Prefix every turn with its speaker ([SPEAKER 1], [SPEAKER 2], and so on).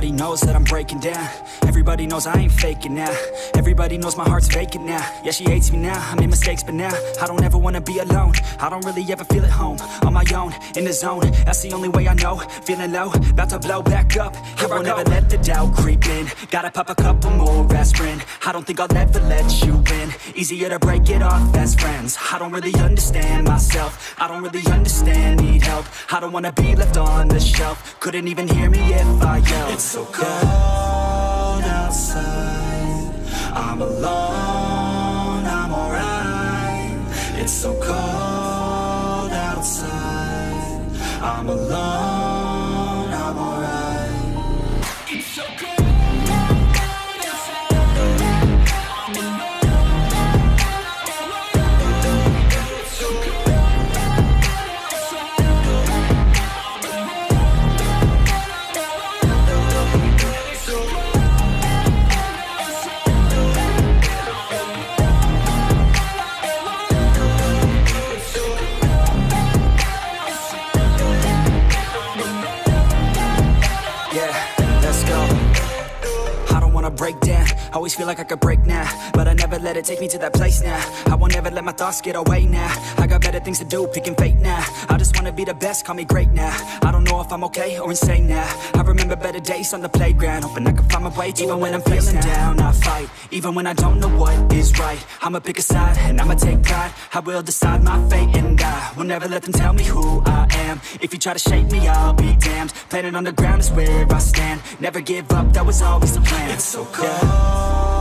[SPEAKER 1] Everybody knows that I'm breaking down. Everybody knows I ain't faking now. Everybody knows my heart's vacant now. Yeah, she hates me now, I made mistakes but now I don't ever wanna be alone. I don't really ever feel at home. On my own, in the zone, that's the only way I know. Feeling low, about to blow back up. I won't ever let the doubt creep in. Gotta pop a couple more aspirin. I don't think I'll ever let you in. Easier to break it off best friends. I don't really understand myself. I don't really understand, need help. I don't wanna be left on the shelf. Couldn't even hear me if I yelled. It's so cold outside, I'm alone, I'm alright. It's so cold outside, I'm alone, I'm alright. It's so cold. Break down, always feel like I could break now, but I never let it take me to that place now. I won't ever let my thoughts get away now. I got better things to do, picking fate now. I just wanna be the best, call me great now. I don't know if I'm okay or insane now. I remember better days on the playground, hoping I can find my way to even when I'm feeling down. I fight, even when I don't know what is right. I'ma pick a side, and I'ma take pride. I will decide my fate, and I will never let them tell me who I am. If you try to shape me, I'll be damned. Planet on the ground is where I stand. Never give up, that was always the plan. It's so cold